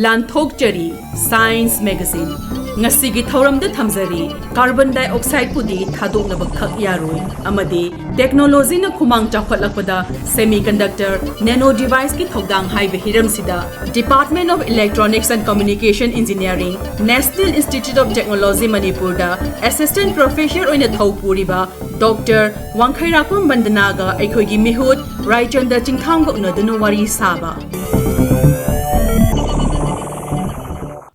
Lanthokchari Science Magazine Ngasigi Thoramda Thamzari Carbon Dioxide pudi thadoknaba khak yaroi amadi technology na khumang chaokhatlakpada Semiconductor nano device ki thoudang haiba hiram sida Department of Electronics and Communication Engineering National Institute of Technology Manipur da Assistant Professor oina thaupuriba Dr. Wangkheirakpam Vandana ga aikhoigi mihut Raichanda Chingtham ga unadunu wari saba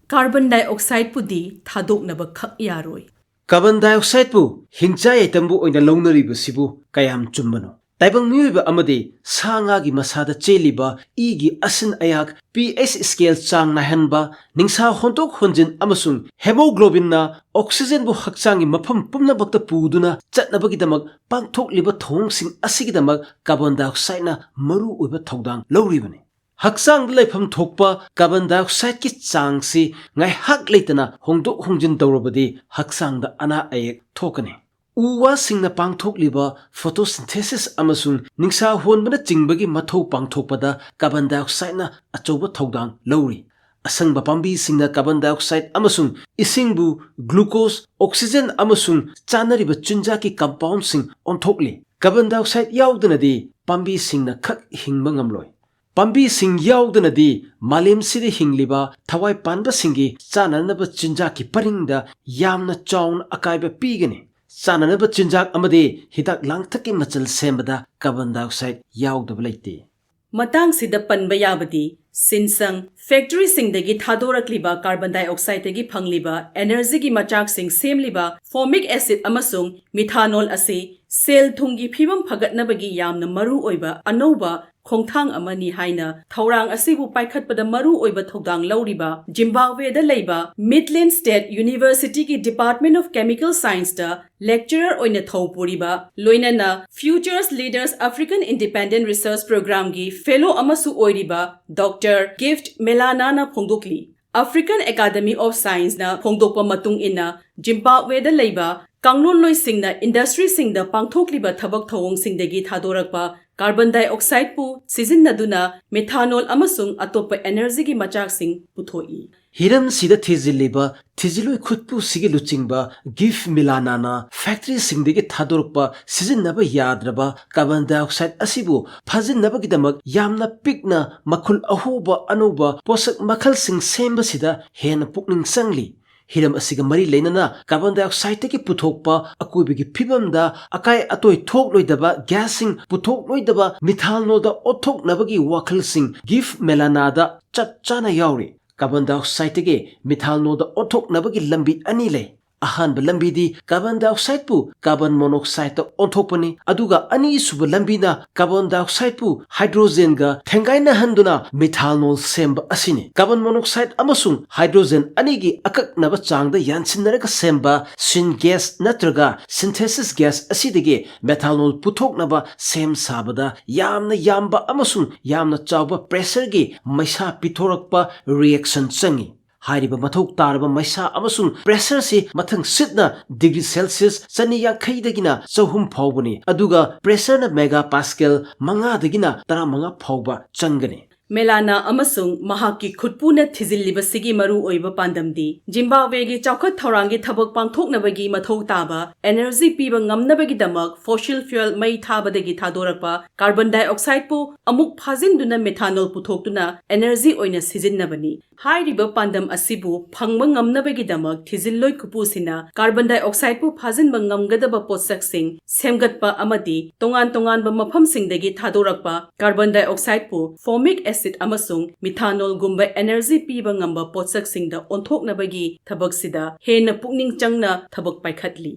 Carbon dioxide pudi thadoknaba khak yaroi. Carbon dioxide pu hingchai itembu oina lounariba sibu kayam chumbano. Taibang miyuiba amadi sanga gi masada cheliba igi asin ayak pH scale chang nahanba ningsa hontok honjin amasung hemoglobin na oxygen bu hakchangi mafam pumna bakta puduna chatnabagi damak pangthok liba thong sing asigi damak carbon dioxide na maru uiba thoudang lawribani. Haksang laifam thokpa carbon dioxide ki changsi ngai hak leitana hongdok hongjin dawrabadi haksang da ana ayek thokani. Uwa singna pangthokliba photosynthesis amasung ningsa honbana chingbagi mathau pangthokpada carbon dioxide na achoba thoudang lawri. Asangba pambi singna carbon dioxide amasung isingbu glucose oxygen amasung chanariba chunjaki compound sing onthokli. Carbon dioxide yaudana di pambi singna khak hingba ngamloi. Pambi sing yaudana di malim sidi hingliba thawai panba singi chananaba chinjaki paringda yamna chaun akaiba pigani. Chananaba chinjak amadi hidak langthaki machal sembada carbon dioxide yaudaba laite. Matang sida panba yabadi sinsang factory singdagi thadorakliba carbon dioxide tagi phangliba energy gi machak sing semliba formic acid amasung methanol ase cell thungi phibam phagatnabagi yamna maru oiba anoba khongthang amani haina thorang asibu paikhatpada maru oiba thodang lawriba Zimbabwe da leiba Midland State University ki Department of Chemical Science da lecturer oina thaupuriba loinana Futures Leaders African Independent Research Program gi fellow amasu oiriba Dr. Gift Melanana phongdokli African Academy of Science na phongdokpa matung ina Zimbabwe da leiba kanglon loi singna industry singda pangthokliba thabak thawong singdagi thadorakpa carbon dioxide pu sijinnaduna methanol amasung atopa energy gi machak sing puthoi Hiram sida thiziliba thiziloi khutpu sigi luchingba gif milanana factory singdegi thadorpa sijinnaba yadraba carbon dioxide asibu phajinnaba gidamak yamna pikna makhul ahuba anuba posak makhal sing semba sida hen pukning sangli Hiram asiga mari leinana carbon dioxide ki puthokpa akuibigi phibamda akai atoi thok loidaba gassing puthok loidaba methanol da othok nabagi wakhal sing gif melanada chap chana yauri carbon dioxide ki methanol da othok nabagi lambi ani lei ahan lambi di carbon dioxide pu carbon monoxide onthopani aduga ani suba lambi na carbon dioxide pu hydrogen ga thengaina handuna methanol semba asini carbon monoxide amasung hydrogen ani gi akak naba changda yansinaraka semba syn gas natraga synthesis gas asidagi methanol puthok naba sem sabada yamna yamba amasung yamna chawba pressure gi maisa pithorakpa reaction changi Hariba mathok taraba maisa amasung pressure si mathang sitna degree Celsius chani yankhaidagina chahum phawbani aduga pressure na megapascal manga dagina tara manga phawba changani Melana amasung mahaki khutpuna thizilliba sigi maru oiba pandamdi Zimbabwe gi chaukhat thorangi thabak pangthoknabagi mathau taba energy piba ngamnabagi damak fossil fuel mai thabadagi thadorakpa carbon dioxide pu amuk phajinduna methanol puthoktuna energy oina sijinnabani hairiba pandam asibu phangba ngamnabagi damak thizilloi kupusina carbon dioxide pu phajinba ngamgadaba potsak sing semgatpa amadi tongan tongan ba mafam singdagi thadorakpa carbon dioxide pu formic acid amasung methanol gumba energy piba ngamba potsak singda onthoknabagi thabak sida hena pukning changna thabak paikhatli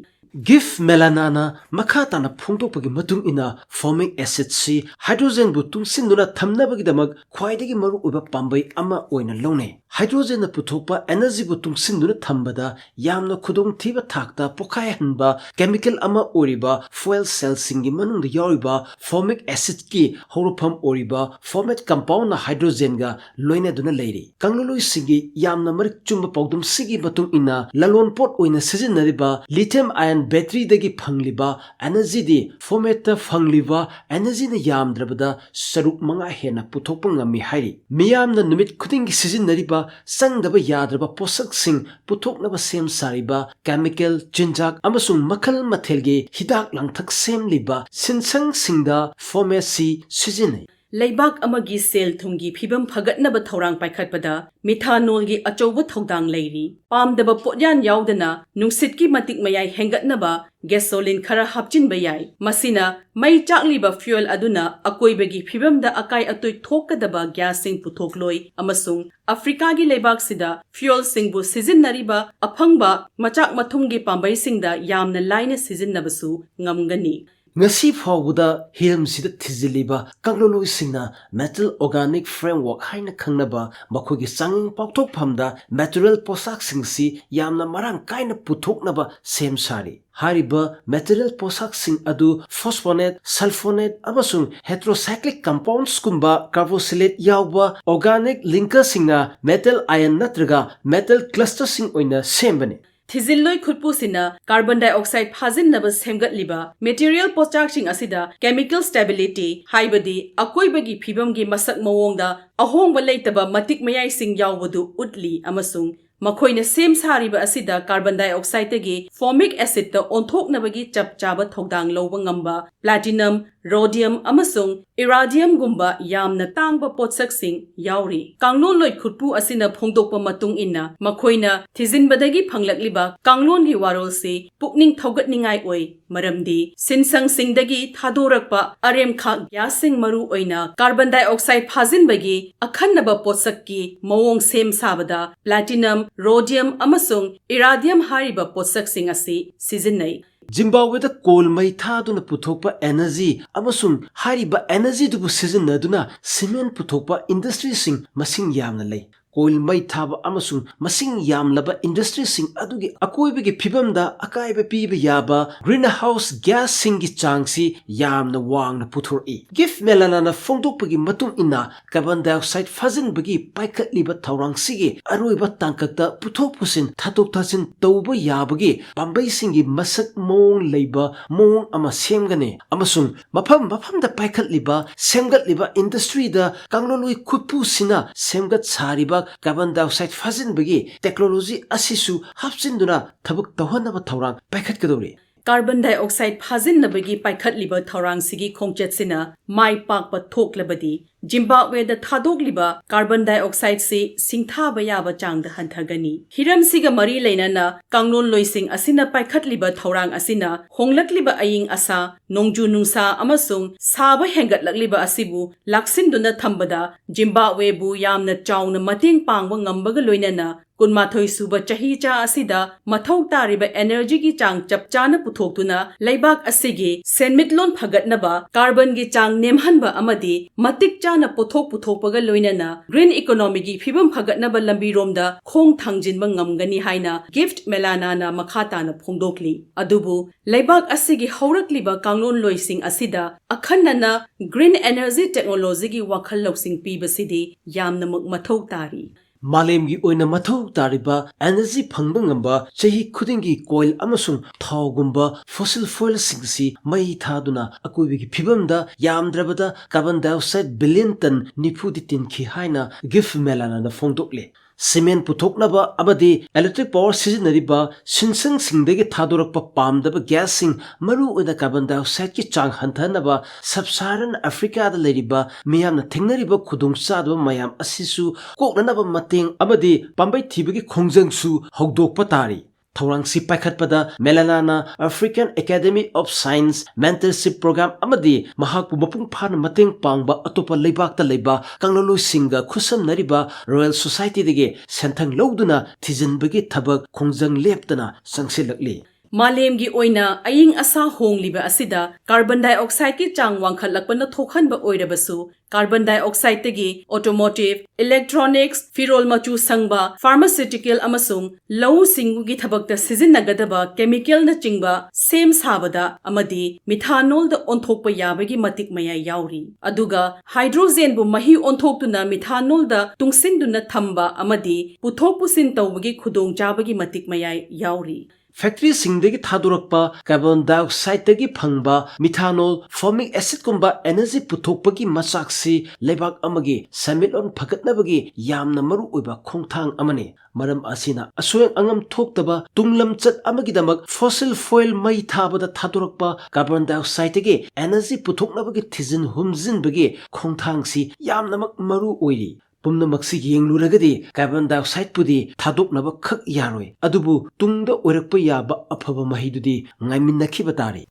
Gif melanana makhatana phongtokpagi matung ina formic acid si hydrogen bu tungsinuna thamnabagi damak khwaidagi maru uba pambai ama oina longne hydrogen na puthokpa energy bu tungsinuna thambada yamna khudong thiba thakta pokhai hanba chemical ama oriba fuel cell singi manungda yoriba formic acid ki horopham oriba format compound na hydrogen ga loina duna leiri kangloloi singi yamna marik chumba pawdum sigi batung ina lalon pot oina sijinariba lithium ion ion battery dagi phangliba energy di format ta phangliba energy na yamdrabada saruk manga hena puthokpa ngami hairi miyamna numit khuding gi sijinnariba sangdaba yadraba posak sing puthoknaba sem sariba chemical chinjak amasung makhal mathelgi hidak langthak semliba sinsang singda pharmacy sijinai Laibak amagi sel thumgi phibam phagatnaba thorang paikhatpada methanol gi achouba thoudang leiri pamdaba potyan yaudana nungsitki matik mayai hengatnaba gasoline khara hapchin bayai masina mai chakliba fuel aduna akoibagi phibamda akai atoi thokadaba gas sing puthokloi amasung Africa gi laibak sida fuel singbu sijinnariba aphangba machak mathumgi pambai singda yamna laina sijinnabasu ngamgani ngasi fawuda hiram sida thiziliba kangloloi singna metal organic framework haina khangnaba makhogi changing pakthok phamda material posak singsi yamna marang kaina puthoknaba sem sari hariba material posak sing adu phosphonate sulfonate amasung heterocyclic compounds kumba carboxylate yawba organic linker singna metal ion natraga metal cluster sing oina sembani Thizilloi khutpusina carbon dioxide phajin semgat liba material pochak asida chemical stability haibadi akoibagi phibamgi masak mawongda ahongba leitaba matik mayai sing yawbadu utli amasung makhoina sem sariba asida carbon dioxide tagi formic acid ta onthoknabagi chapchaba thoudang loba ngamba platinum rhodium amasung iridium gumba yamna tangba potsak sing yauri kanglon loi khutpu asina phongdokpa matung inna makhoina thijinbadagi phanglakliba kanglon gi warol se pukning thogatningai oi maramdi sinsang singdagi thadorakpa arem khak yasing maru oina carbon dioxide phajinbagi akhannaba potsak ki mawong sem sabada platinum rhodium amasung iridium hariba potsak sing asi sijinnai Zimbabwe da coal mai thaduna puthokpa energy amasung hariba energy dubu sijinnaduna cement puthokpa industry sing masing yamna lei coal mai thaba amasung masing yamlaba industry sing adugi akoibagi phibamda akaiba piba yaba greenhouse gas singi changsi yamna wangna puthori gif melanana phongdokpagi matung inna carbon dioxide phajinbagi paikhatliba thaurangsigi aroiba tangkakta puthok pusin thatok thasin tauba yabagi pambai singi masak mong leiba mong ama semgane amasung mafamda paikhatliba semgatliba industry da kangloloi khutpu sina semgat sariba carbon dioxide phajinbagi technology asisu hapchinduna thabuk tawhanaba thorang paikhatgadori Carbon dioxide phajinabagi paikhatliba thorang sigi khongchetsina mai pakpa thoklabadi Zimbabwe da thadokliba carbon dioxide se singthaba yaba changda hanthagani hiram siga mari leinana kanglon loising asina paikhatliba thorang asina honglakliba aying asa nongju nungsa amasung saba hengatlakliba asibu laksinduna thambada Zimbabwe bu yamna chawna mating pangwa ngambaga loinana kunmathoi suba chahi cha asida mathau tariba energy gi chang chapchana puthoktuna laibak asigi senmitlon phagatnaba carbon gi chang nemhanba amadi matik chana puthokpaga loinana green economy gi phibam phagatnaba lambi romda khong thangjinba ngamgani haina gift melana na makhata na phongdokli adubu laibak asigi haurakliba kanglon loising asida akhanna green energy technology gi wakhal loksing pibasidi yamna mathau tari Malemgi oina mathau tariba energy phangba ngamba chahi khudingi coil amasung thawgumba fossil fuel singsi mai thaduna akoibigi phibamda yamdrabada carbon dioxide billion ton nifudi tinki haina gif melana na phongdokle cement puthoknaba amadi electric power sijinariba sinsang singdagi thadorakpa pamdaba gas sing maru oina carbon dioxide ki chang hanthanaba sub-Saharan Africa da leriba miyamna thengnariba khudungchadaba mayam asisu koknanaba mateng amadi pambai thibagi khongjangsu hogdokpa tari Thorangsi paikhatpada Melanana African Academy of Science Mentorship Program amadi mahakpu mapung phana mateng pangba atopa leibakta leiba kangloloi singa khusam nariba Royal Society dege senthang loduna thijinbagi thabak khongjang leptana sangsilakli Malemgi oina aying asa hongliba asida carbon dioxide ki chang wangkhatlakpana thokhanba oirabasu carbon dioxide tegi automotive electronics firol machu sangba pharmaceutical amasung low singu gi thabakta sizinnagadaba chemical na chingba sem sabada amadi methanol da onthokpa yabagi matik maya yauri aduga hydrogen bu mahi onthoktuna methanol da tungsinduna thamba amadi puthok pusin tawbagi khudong jabagi matik maya yauri factory singdagi thadorokpa carbon dioxide dagi phangba methanol formic acid kumba energy puthokpagi machaksi lebak amagi samilon phagatnabagi yamna maru oiba khongthang amani maram asina asoyang angam thoktaba tunglam chat amagidamak fossil fuel mai thabada thadorokpa carbon dioxide dagi energy puthoknabagi thizin humjinbagi khongthangsi yamnamak maru oiri Pumnamaksi yengluragadi carbon dioxide pudi thadoknaba khak yaroi adubu tungda oirakpa yaba afaba mahidudi ngaiminnakiba tari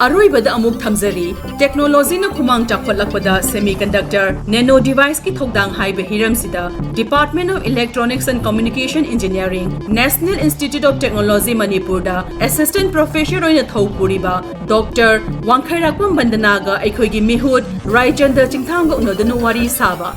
Aroibada amuk thamjari technology na khumang chaokhatlakpada semiconductor nano device ki thoudang haiba hiram sida Department of Electronics and Communication Engineering National Institute of Technology Manipur da Assistant Professor oina thopuriba Dr. Wangkheirakpam Vandana ga aikhoigi mihut Raichanda Chingtham ga unodanu wari saba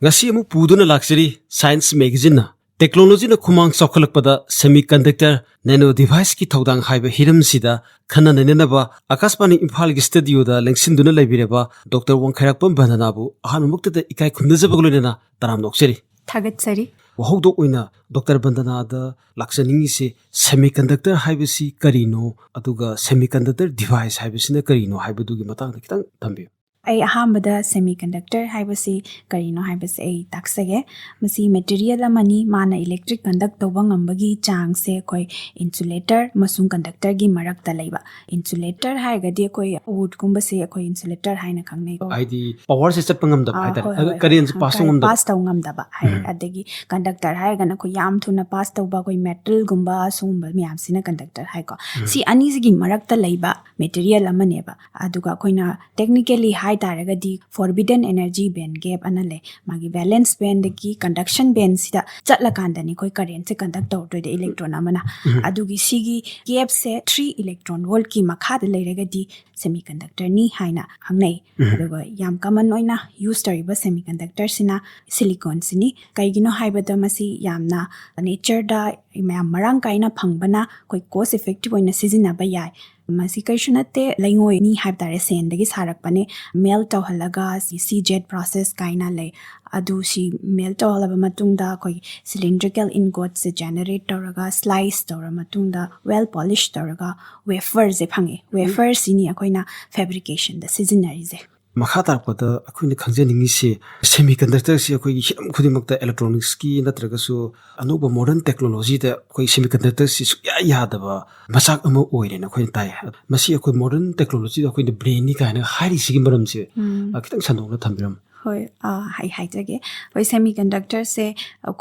ngasi amu puduna laksari science magazine na technology na khumang chaokhatlakpada semiconductor nano device ki thoudang haiba hiram sida khana nanenaba Akashvani Imphal gi studio da lengsinduna laibireba Dr. Wangkheirakpam Vandana bu ahanmukta da ikai khundajabagloina taram nokseri Thagatsari wahogdo oina Dr. Vandana da laksaningi se semiconductor haibasi karino aduga semiconductor device haibasi na karino haibadugi matang da kitang thambi ai ahambada semiconductor haibasi karino haibasi ai taksage masi material amani mana electric conduct tawba ngambagi chang se koi insulator masung conductor gi marak ta leiba insulator haigadi koi wood kumba se koi insulator haina khangnei aidi power se chat pangam da haida current pass ngam da pass taw ngam da ba hai adagi conductor haigana ko yam thuna pass tawba koi metal gumba sumba miyam sina conductor hai ko si ani gi marak ta leiba material amane ba aduga koina technically high taragadi forbidden energy band gap anale magi valence band ki conduction band sida chatlakanda ni koi current se conduct to the electron amana adugi sigi gap se 3 electron volt ki makha de leiragadi semiconductor ni haina hangnai aduga yam common oina use tariba semiconductor sina silicon sini kaigino haibada masi yamna nature da mayam marang kaina phangbana koi cost effective oina sizina ba yai masi kaishunate laingoi ni haib tare sendagi sarakpane melt tawhalaga si jet process kaina lay adu si melt tawhalaba matungda koi cylindrical ingot se generate tawraga slice tawra matungda well polished tawraga wafer je phange wafer sini akoina fabrication da seasonary je makha tarpada akhoi khangjaningi se semiconductor se akhoi hiram khudimakta electronics ki natraga su anuba modern technology da akhoi semiconductor si ya daba masak ama oire na akhoi tai masi akhoi modern technology da akhoi brain ni kaina hari sigi maram se kitang sandong na thambiram hoi hai jage hoi semiconductor se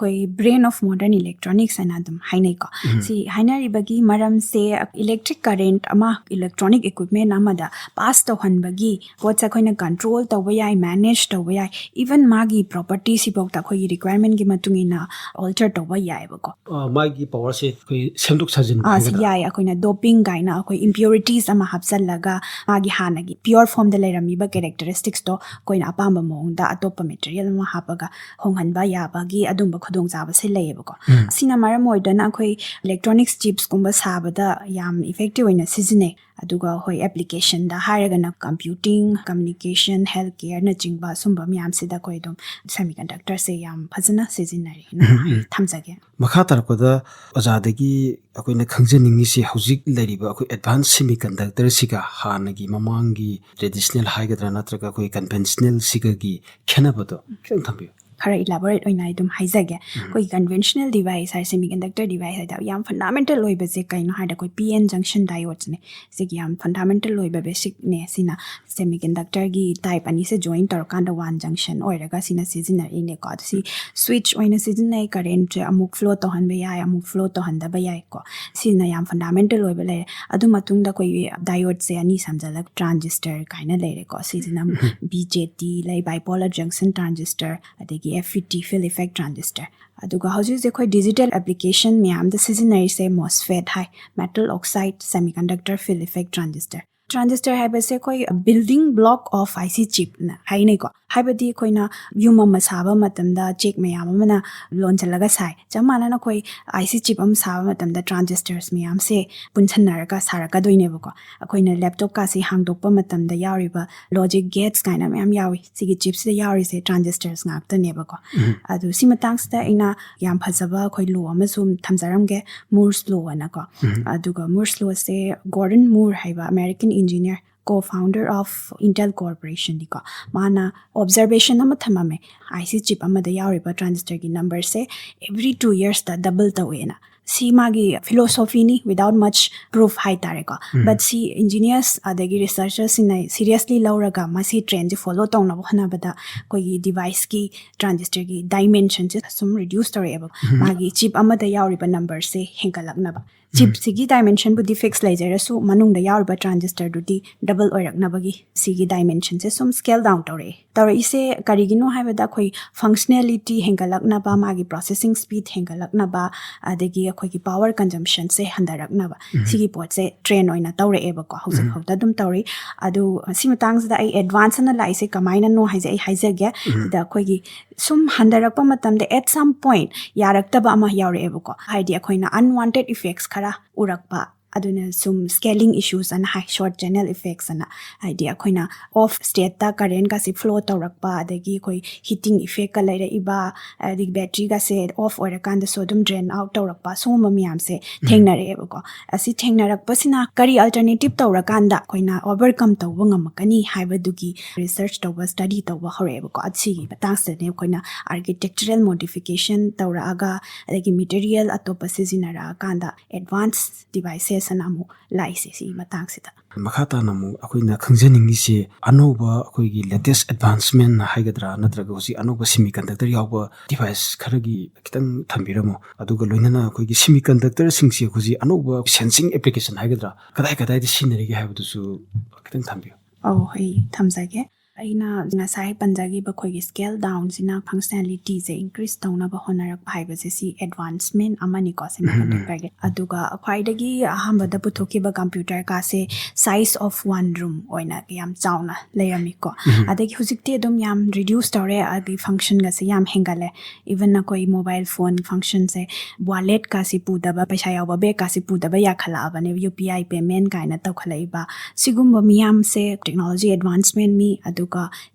koi brain of modern electronics anadum hainai ko si hainari bagi maram se electric current ama electronic equipment amada pass to hanbagi what sa koina control to yai manage to yai even magi property si bok ta khoi requirement gi matungina alter to yai bako magi power se koi semduk sajin si yai akoina doping gaina akoi impurities ama hapsalaga magi hanagi pure form da lerami ba characteristics to koina apamba mong da atopa material ma hapaga honghanba yabagi adumba khodong jaba se leyebako sina maram oidana khoi electronics chips kumba sabada yam effective oina sizine aduga hoi application da haragana computing communication healthcare na chingba sumba miyam sida koi dum semiconductor se yam phajana sezinari thamjage makha tarpada ajadagi akoina khangjaningi se hojik leriba akoi advanced semiconductor siga hanagi mamangi traditional haigadra natraga koi conventional siga gi khenabado kheng thambi khara elaborate oina idum haijage koi conventional device har semiconductor device da yam fundamental loiba je kaino hada koi pn junction diodes ne se yam fundamental loiba basic ne sina semiconductor gi type ani se join tor kanda one junction oiraga sina seasonary ne ko si switch oina seasonary current amuk flow to han be ya amuk flow to han da ba ya ko sina yam fundamental loiba le adu matung da koi diode se ani samjala transistor kaina le ko sina bjt lai bipolar junction transistor adegi FET field effect transistor aduga hojik je koi digital application myam the seasonary se MOSFET hai metal oxide semiconductor field effect transistor hai base koi building block of IC chip na hai nei ko ꯍꯥꯏꯕꯗꯤ ꯑꯩꯈꯣꯏꯅ ꯌꯨꯝ ꯑꯃ ꯁꯥꯕ ꯃꯇꯝꯗ check ꯃꯌꯥꯝ ꯑꯃꯅ ꯂꯣꯟꯁꯤꯜꯂꯒ ꯁꯥꯏ ꯆꯞ ꯃꯥꯟꯅꯅ ꯑꯩꯈꯣꯏ IC ꯆꯤꯞ ꯑꯃ ꯁꯥꯕ ꯃꯇꯝꯗ ꯇ꯭ꯔꯥꯟꯖꯤꯁꯇꯔꯁ ꯃꯌꯥꯝꯁꯦ ꯄꯨꯟꯁꯟꯅꯔꯒ ꯁꯥꯔꯛꯀꯗꯣꯏꯅꯦꯕꯀꯣ ꯑꯩꯈꯣꯏꯅ ꯂꯦꯞꯇꯣꯞꯀꯥꯁꯦ ꯍꯥꯡꯗꯣꯛꯄ ꯃꯇꯝꯗ ꯌꯥꯎꯔꯤꯕ ꯂꯣꯖꯤꯛ ꯒꯦꯠꯁ ꯀꯥꯏꯅ ꯃꯌꯥꯝ ꯌꯥꯎꯏ ꯁꯤꯒꯤ ꯆꯤꯞꯁꯤꯗ ꯌꯥꯎꯔꯤꯁꯦ ꯇ꯭ꯔꯥꯟꯖꯤꯁꯇꯔꯁ ꯉꯥꯛꯇꯅꯦꯕꯀꯣ ꯑꯗꯨ ꯁꯤ ꯃꯇꯥꯡꯁꯤꯗ ꯑꯩꯅ ꯌꯥꯝ ꯐꯖꯕ ꯑꯩꯈꯣꯏ ꯂꯣ ꯑꯃꯁꯨ ꯊꯝꯖꯔꯝꯒꯦ ꯃꯨꯔꯁ ꯂꯣ ꯑꯅꯀꯣ ꯑꯗꯨꯒ ꯃꯨꯔꯁ ꯂꯣꯁꯦ ꯒꯣꯔꯗꯟ ꯃꯨꯔ ꯍꯥꯏꯕ American engineer co-founder of Intel Corporation diko mana observation ama thamame IC chip amada yauriba transistor gi number se every 2 years da double tawena si magi philosophy ni without much proof hai tare ko but si engineers adagi researchers in seriously lauraga masi trend ji follow tawna bhana bada koi device ki transistor gi dimension se sum reduce tore magi chip amada yauriba number se hengalakna ba chip sigi dimension budi fix laijera su manung da yauriba transistor dudi double oirakna bagi sigi dimension se sum scale down tore ise karigino haibada khoi functionality hengalakna ba magi processing speed hengalakna ba adagi khoi ki power consumption se handarakna ba sigi pot se train oina tore eba ko hausa hauta dum tori adu simatangs da ai advance na lai se kamaina no haise ai haisege da khoi gi sum handarakpa matam de at some point yarakta ba ama yaure eba ko haidi khoina unwanted effects khara urakpa aduna sum scaling issues and high short channel effects ana idea khoina off state ta current ka si flow tawrakpa adagi khoi heating effect ka laira iba adig battery ka se off oira kan da sodium drain out tawrakpa sum miyam se thengnare ko asi thengnarakpa sina kari alternative tawrakan da khoina overcome tawba ngamakani haibadugi research tawba study tawba hore ko achigi batang se ne khoina architectural modification tawraga adagi material atopa sezinara kan da advanced devices sanamu laise si matang sita makata namu akoina khangjaningi se anoba akoigi latest advancement haigadra natraga hosi anoba semiconductor yawba device kharagi kitang thambiramo aduga loinana akoigi semiconductor singsi hosi anoba sensing application haigadra kadai de scenery gi haibadu su kitang thambiyo oh hey thamjage aina ngasai panjagi ba khoi scale down sina functionality se increase tawna ba honarak phaiba se si advancement amani ko semiconductor ge aduga khwaidagi ahamba da puthoki ba computer ka se size of one room oina yam chauna layami ko adagi hujikte dum yam reduce tore agi function ga se yam hengale even na koi mobile phone function se wallet ka si puda ba paisa yaw ba be ka si puda ba yakhala abane UPI payment kaina tawkhala iba sigumba miyam se technology advancement mi aduga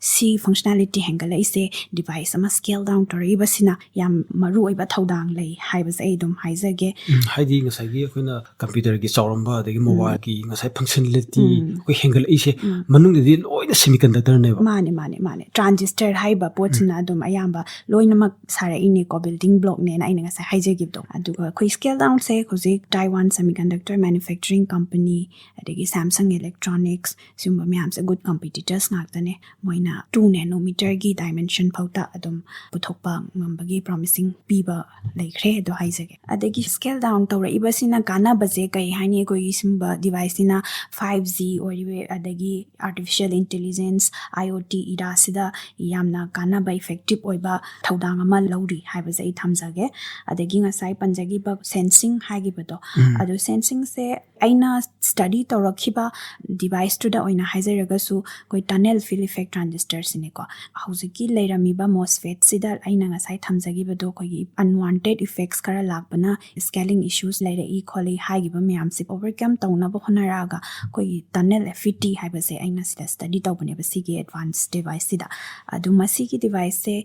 si functionality hengala ise device ama scale down toriba sina yam maru oiba thoudang lei haiba sai dum haizage haidi ngasai gi akoina computer gi chawramba adagi mobile gi ngasai functionality ko hengal ise manung de loina semiconductor ne ba mane transistor haiba pochina dum ayamba loina mak sara ini ko building block ne na ina ngasai haizage do aduga khoi scale down se khoji Taiwan Semiconductor Manufacturing Company adagi Samsung Electronics sumba myam se good competitors naktane moina 2 nanometer gi dimension phauta adum puthokpa ngambagi promising piba laikre do haizage adagi scale down tawra ibasina kana baje kai hani koi simba device sina 5G oriwe adagi artificial intelligence IoT ira sida yamna kana ba effective oiba thoudang ama lauri haibaje ai thamjage adagi ngasai panjagi ba sensing hagi bado adu sensing se aina study tawrakhiba device to da oina haizaraga su koi tunnel fill effect transistor sine ko hauziki leirami ba MOSFET sida aina ngasai thamjagi bado koi unwanted effects kara lakbana scaling issues leira e kholi hagi ba myam se overcome tawna ba honaraga koi tunnel FET haiba se aina sida study tawbane ba sigi advanced device sida adu masigi device se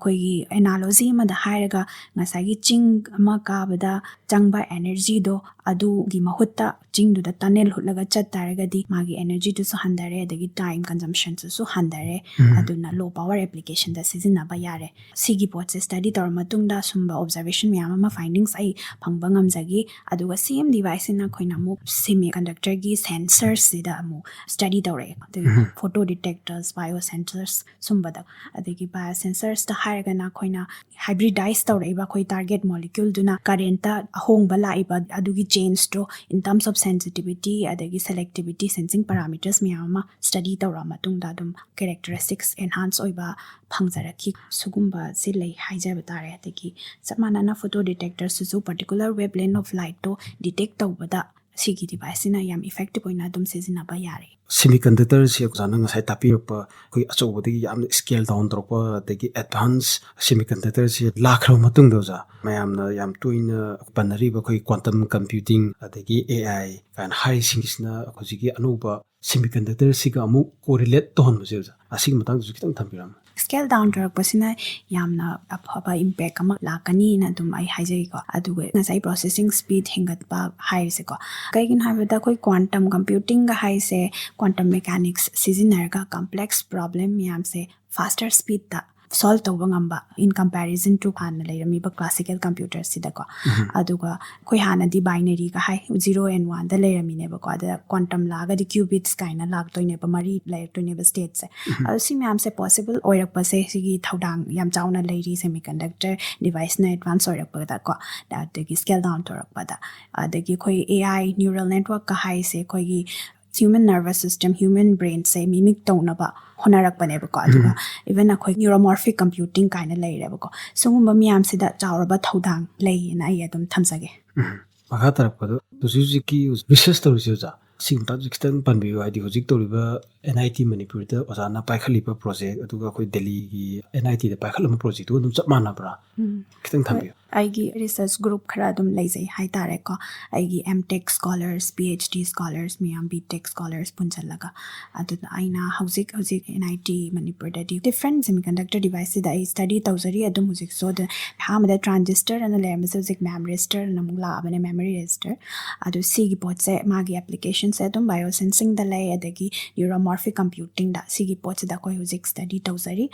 koi analogy ma da hairaga ngasai gi ching ama ka bada changba energy do adu gi mahutta ching du da tunnel hutlaga chat taragadi magi energy to so handare adagi time consumption so handare aduna low power application da sizina ba yare sigi pot se study tor matung da sumba observation myam ma findings ai phangba ngamjagi aduga same device na khoina mu semiconductor gi sensors sida mu study tore the photo detectors biosensors sumba da adagi biosensors da hairaga na khoina hybridize tore ba khoi target molecule duna current ta ahong ba lai ba adugi change to in terms of sensitivity adagi selectivity sensing parameters myam ma study tora matung da dum characteristics enhance oiba phangjaraki sugumba silei haijaba tare adagi samana na photo detector su particular wavelength of light to detect tawbada sigi device na yam effective oina dum sizinaba yare. Semiconductor si ozana ngasai tapirpa koi achobodagi yamna scale down torpa dagi advance semiconductor si lakhra matung doza mayamna yam tuina panariba koi quantum computing adagi AI kan high singisna khojigi anuba semiconductor siga amu correlate ton bose asig matang ju kitang thambiram Scale down pasina yamna aphaba impact ama lakani na dum ai haijai ko aduga ngasai processing speed hingatpa haise ko kaigin habada koi quantum computing ga haise quantum mechanics sizinarga complex problem yam se faster speed ta solve tawba ngamba in comparison to hana leiramiba classical computers sida ko aduga koi hana di binary ga hai 0 and 1 da leiramine ba ko ada quantum laga di qubits kaina lag toine ba mari layer toine ba states si myam se possible oirak pa se sigi thoudang yam chauna leiri semiconductor device na advance oirak pa da ko da de scale down torak pa da adagi koi AI neural network ka hai se koi gi human nervous system, human brain say mimic taunaba honarakpane ba ko aduga even akhoi neuromorphic computing kaina leireba ko sungumba miyam sida chawraba thoudang lei na ai adum thamsage makha tarapado tusuki research toruja singta kitang panbiyo id hojik toriba NIT Manipur da ozana paikhaliba project aduga khoi Delhi gi NIT da paikhalama project du chap manabra kitang thambiyo aigi research group khara dum leijai hai tare ko aigi MTech scholars PhD scholars miyam BTech scholars punchalaga adu aina hojik NIT Manipur da different semiconductor device da I study tawzari adum hojik so the hamada transistor and the lemasic memristor namula abane memory register adu sigi pot se magi applications adum biosensing da lay adagi neuromorphic computing da sigi pot da koi hojik study tawzari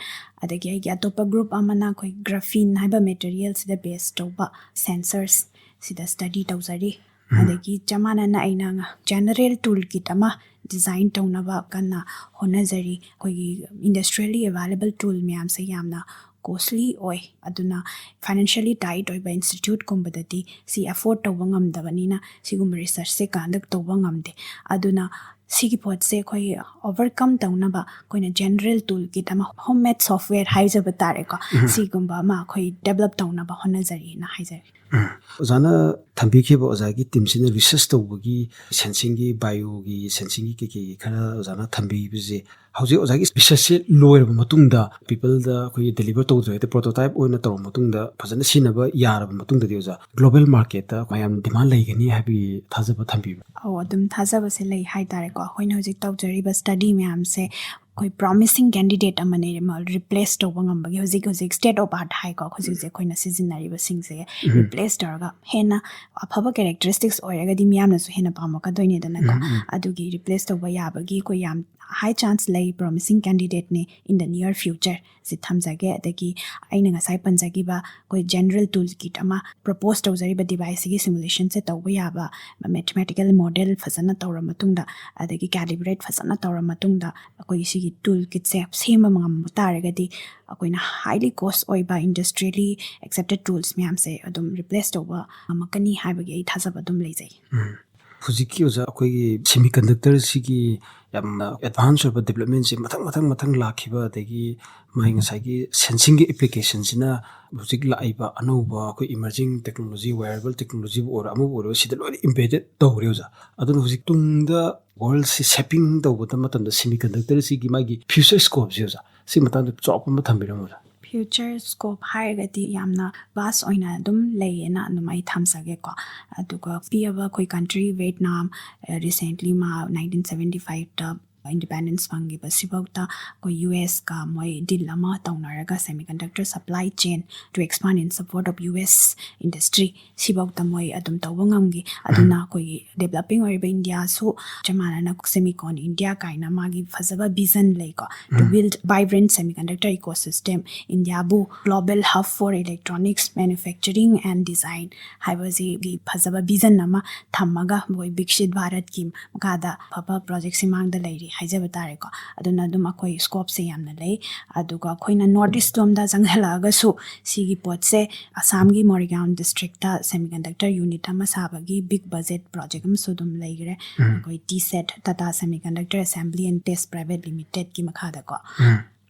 adagi aigi atopa group amana koi graphene haiba materials da base toba sensors sida study tawzari adagi jamana na aina general toolkit ama design tawnaba kana honazari koi industrially available tool myam se yamna costly oi aduna financially tight oi ba institute kumbadati si afford tawba ngamdabanina sigum research se conduct tawba ngamde aduna sigi pot se koi overcome tawnaba koina general toolkit ama homemade software haijaba tare ko sigumba ma koi develop tawnaba honazari na haijari ozana thambiki bo ozagi timsina research tawbagi sensing gi bio gi sensing gi ke khara ozana thambi bije hauji ozagi research se loyer matungda people da koi deliver to the prototype oina tor matungda phajana sinaba yaraba matungda di oza global market ta mayam demand laigani habi thajaba thambi adum thajaba se lai hai tare ko hoina hojik tawjari ba study myam se koi promising candidate amane mal replace to bangam bagi hojik state of art hai ko hojik je koina seasonary ba sing se replace targa hena aphaba characteristics oiraga di myam na su hena pamaka doine dana ko adugi replace to ba yabagi ko yam high chance lay promising candidate ne in the near future si thamjage adagi aina ngasai panjagi ba koi general toolkit ama propose tawjari ba device gi simulation se tawba yaba mathematical model fazana tawra matungda adagi calibrate fazana tawra matungda koi sigi toolkit se same mangam taragadi koina highly cost oi ba industrially accepted tools myam se adum replace tawba amakani haibagi ai thajaba dum leijai hujiki oza koi semiconductor sigi yamna advance of development se mathang lakhiba degi mai ngasai gi sensing gi applications ina hujik laiba anuba koi emerging technology wearable technology or amu or sida loi embedded tawre oza adun hujik tungda world si shaping tawba matam da semiconductor sigi magi future scope se oza si matam da chop ma thambira oza future scope hairagati yamna vast oina dum layena numai thamsage ko aduga piaba koi country Vietnam recently ma 1975 ta independence fangi basibauta ko US ka moi dilama taunaraga semiconductor supply chain to expand in support of US industry sibauta moi adum tawangam gi aduna koi developing or India so jamana na semicon India kaina magi fazaba vision lay ko to build vibrant semiconductor ecosystem India bu global hub for electronics manufacturing and design haibazi gi fazaba vision nama thamaga moi bikshit bharat ki makada phaba project simang da lairi haijaba tare ko aduna dum akoi scope se yamna lei aduga khoina northeast tom da janghalaga su sigi pot se Assam gi Morigaon district ta semiconductor unit ama sabagi big budget project am so dum leigre koi TSET Tata Semiconductor Assembly and Test Private Limited ki makha da ko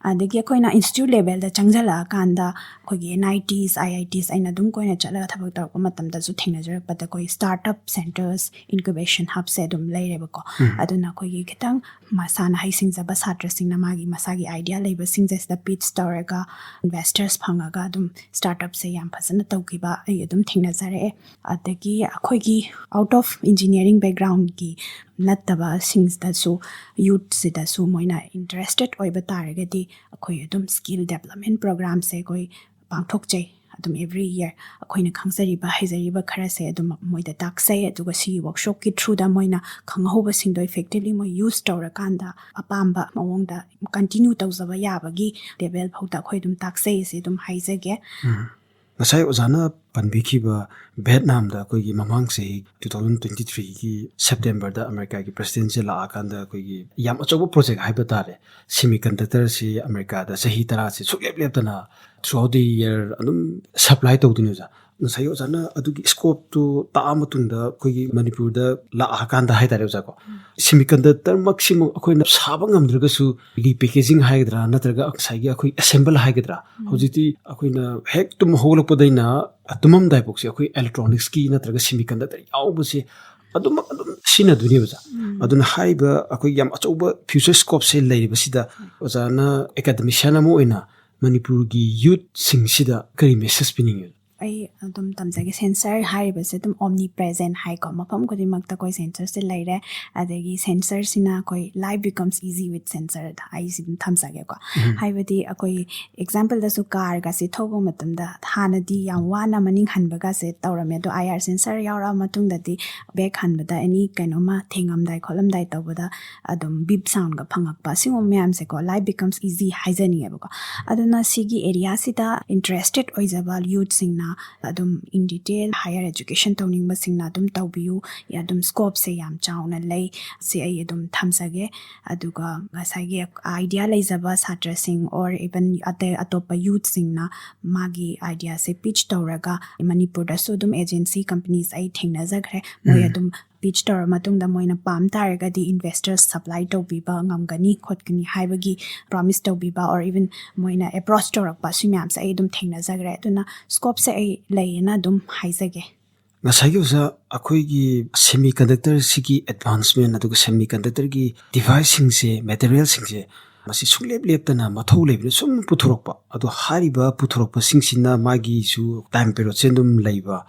adagi akoina institute level da changjala kanda akogi NITs IITs aina dum koina chala thabak tar matam da su thengna jarak pada koi startup centers incubation hubs se dum leireba ko aduna akogi khitang masana haising jaba satra singna magi masagi idea leiba singje da pitch tawraga investors phangaga dum startup se yam phasana tawkiba ai dum thengna jare adagi akogi out of engineering background ki nattaba sings da su youth se da su moina interested oiba taragadi akoi adum skill development program se koi pangthok chai adum every year akoina khangzariba haizariba khara se adum moida taksai aduga si workshop ki through da moina khanghoba sing do effectively mo use tawra kanda apamba mawongda continue tawzaba yabagi level phauta khoi dum taksai se dum haizage ngasai ozana panbikhiba Vietnam da koigi mamang se 2023 ki September da America ki presidential la akanda koigi yam achobo project haiba tare semiconductor si America da sahi tara se suklep leptana throughout the year adum supply tawdunu ja ngasai ozana adugi scope to ta amatunda koigi Manipur da la akanda hai tare ja ko semiconductor maximum akoina saba ngamdraga su repackaging haidra natraga aksai gi akoi assemble haidra hojiti akoina hek tum holopadaina atumam daipoksi akoi electronics ki natraga semiconductor yaubase adum sina duniya aduna haiba akoi yam achoba future scope se leiribasida ozana academician amo ina Manipur gi youth sing sida kari message pining ai adum tamjage sensor haibase dum omnipresent hai ko mafam ko dimakta koi sensor se laire adagi sensor sina koi life becomes easy with sensor ai sim thamsage ko haibadi akoi example da su car ga se thobo matam da hanadi yam wana maning hanbaga se tawrame do IR sensor yaura matung da di back hanbada any kainoma thengam dai kholam dai tawbada adum bip sound ga phangak pa singom myam se ko life becomes easy haizani eba ko aduna sigi area sida interested oizaba youth singna adum in detail higher education tawning basingna adum tawbiu ya adum scope se yam chauna lei se ai adum thamsage aduga ngasagi idea leizaba satra sing or even atopa youth singna magi idea se pitch tawraga Manipur da so dum agency companies ai thengna jagre moi adum pitch tawra matungda moina pam taraga di investors supply tawbiba ngamgani khotkani haibagi promise tawbiba or even moina approach tawrakpa simyam se ai dum thengna jagre tuna scope se ai leina dum haizage ngasai usa akoi gi semiconductor sigi advancement aduga semiconductor gi device sing se material sing se masi sunglep leptana mathau lebne sum puthorokpa adu hariba puthorokpa sing sinna magi su time period sendum leiba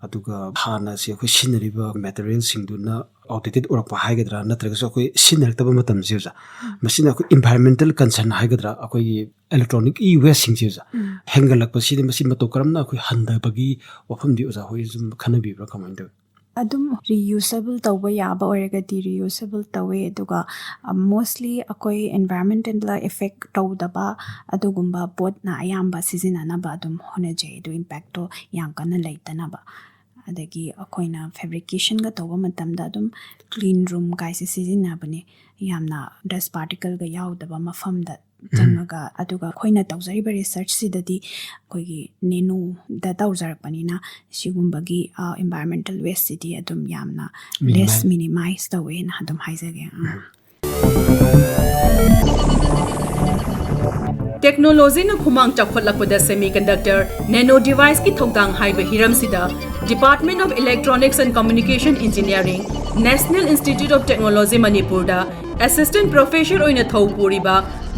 aduga hana se akoi sinariba material singduna outdated orakpa haigedra natraga so akoi sinartaba matam seuza masina akoi environmental concern haigedra akoi electronic e-waste singja hengalakpa sidi masi matokaramna akoi handabagi wafam di uza hoi zum khanabi bra kamanda adum reusable tawba yaba oregati reusable tawe aduga mostly akoi environmental effect tawdaba adugumba pot na ayamba seasonana ba adum honaje du impact to yankana laitana ba adagi akoina fabrication ga tawba matamda adum clean room kaise seasonana bane yamna dust particle ga yaudaba mafamda jangaga aduga khoina tawjariba research sidadi koigi nano da tawjarpanina sigumbagi environmental waste city adum yamna less minimize the way na adum haizage Technology na khumang chaokhatlakpada semiconductor nano device ki thoudang haiba hiram sida Department of Electronics and Communication Engineering National Institute of Technology Manipur da Assistant Professor oina thawpuriba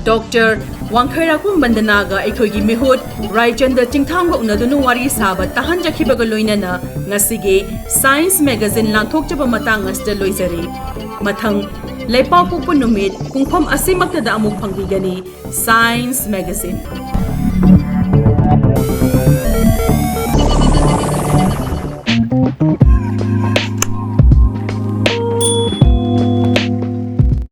Dr. Wangkheirakpam Vandana ga aikhogi mihut Raichanda Chingtham ga unadunu wari saba tahan jakhibaga loinana ngasige Science Magazine lanthokchaba matang asta loizari mathang leipau pukpu numit pungpham asimakta da amuk phangbigani Science Magazine